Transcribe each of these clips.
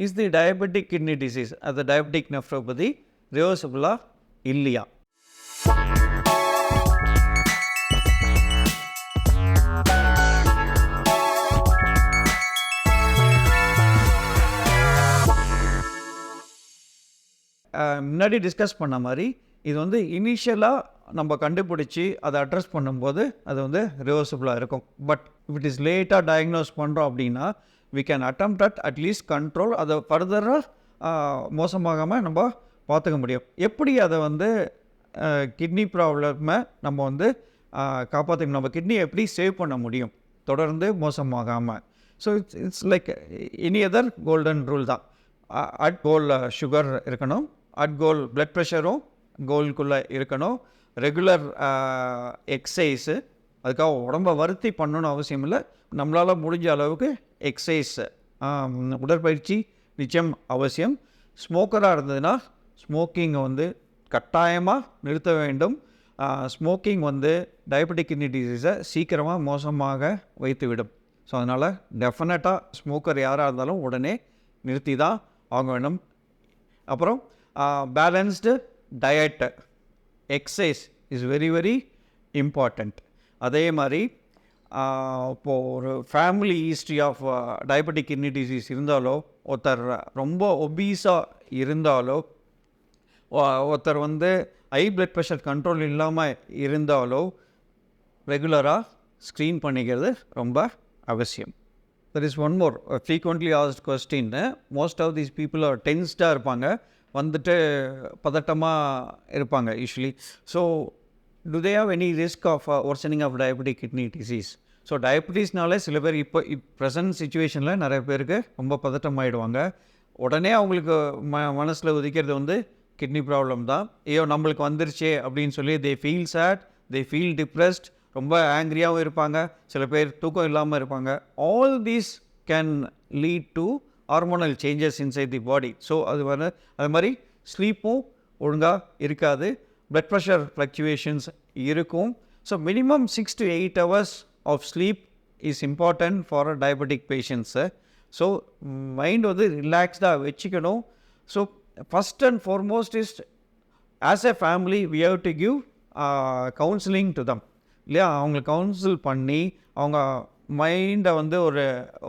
Is the diabetic kidney disease அது diabetic nephropathy ரிவர்சிபிளா இல்லையா? முன்னாடி டிஸ்கஸ் பண்ண மாதிரி இது வந்து இனிஷியலாக நம்ம கண்டுபிடிச்சி அதை அட்ரஸ் பண்ணும்போது அது வந்து ரிவர்சிபிளாக இருக்கும். பட் இஃப் இட் இஸ் லேட்டாக டயக்னோஸ் பண்ணுறோம் அப்படின்னா we can attempt at least control அதை ஃபர்தராக மோசமாகாமல் நம்ம பார்த்துக்க முடியும். எப்படி அதை வந்து கிட்னி ப்ராப்ளமை நம்ம வந்து காப்பாற்றிக்கணும், நம்ம கிட்னி எப்படி சேவ் பண்ண முடியும் தொடர்ந்து மோசமாகாமல்? So it's like any other golden rule தான். அட் கோல் சுகர் இருக்கணும், அட் கோல் பிளட் ப்ரெஷரும் கோல்குள்ளே இருக்கணும், ரெகுலர் எக்ஸசைஸு, அதுக்காக உடம்பை வருத்தி பண்ணணும்னு அவசியம் இல்லை, நம்மளால் முடிஞ்ச அளவுக்கு எக்ஸசைஸ் உடற்பயிற்சி நிச்சயம் அவசியம். ஸ்மோக்கராக இருந்ததுன்னா ஸ்மோக்கிங்கை வந்து கட்டாயமாக நிறுத்த வேண்டும். ஸ்மோக்கிங் வந்து டயபெட்டிக் கிட்னி டிசீஸை சீக்கிரமாக மோசமாக வைத்துவிடும். ஸோ அதனால் டெஃபினட்டாக ஸ்மோக்கர் யாராக இருந்தாலும் உடனே நிறுத்தி தான் ஆக வேண்டும். அப்புறம் balanced diet, exercise is very very important. அதே மாதிரி இப்போது ஒரு family history of diabetic kidney disease இருந்தாலோ, ஒருத்தர் ரொம்ப ஒபீஸாக இருந்தாலோ, ஒருத்தர் வந்து ஹை பிளட் ப்ரெஷர் கண்ட்ரோல் இல்லாமல் இருந்தாலோ ரெகுலராக ஸ்க்ரீன் பண்ணிக்கிறது ரொம்ப அவசியம். There is one more frequently asked question. Most of these people டென்ஸ்டாக இருப்பாங்க, வந்துட்டு பதட்டமாக இருப்பாங்க usually. So do they have any risk of worsening of diabetic kidney disease? So டயபிட்டிஸ்னாலே சில பேர் இப்போ ப்ரெசன்ட் சுச்சுவேஷனில் நிறைய பேருக்கு ரொம்ப பதட்டம் ஆகிடுவாங்க. உடனே அவங்களுக்கு மனசில் உதிக்கிறது வந்து கிட்னி ப்ராப்ளம் தான். ஐயோ நம்மளுக்கு வந்துருச்சே அப்படின்னு சொல்லி they feel sad, they feel depressed, ரொம்ப ஆங்க்ரியாகவும் இருப்பாங்க, சில பேர் தூக்கம் இல்லாமல் இருப்பாங்க. All these can lead to hormonal changes inside the body. So அது மாதிரி ஸ்லீப்பும் ஒழுங்காக இருக்காது, blood pressure fluctuations இருக்கும். So minimum 6 to 8 hours of sleep is important for diabetic patients. So mind வந்து ரிலாக்ஸ்டாக வச்சுக்கணும். So first and foremost is as a family we have to give counseling to them. இல்லையா, அவங்க council பண்ணி அவங்க மைண்டை வந்து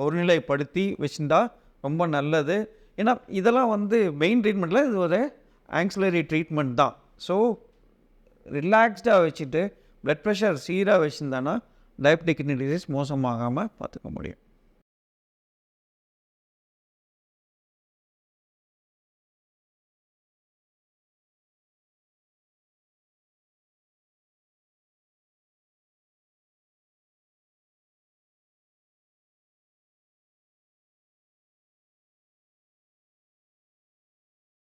ஒருநிலைப்படுத்தி வச்சுருந்தா ரொம்ப நல்லது. ஏன்னா இதெல்லாம் வந்து மெயின் ட்ரீட்மெண்ட்டில் இது ஒரு ஆக்சிலரி ட்ரீட்மெண்ட் தான். ஸோ ரிலாக்ஸ்டாக வச்சுட்டு பிளட் ப்ரெஷர் சீராக வச்சுருந்தானா டயபெட்டிக் கிட்னி டிசீஸ் மோசமாகாமல் பார்த்துக்க முடியும்.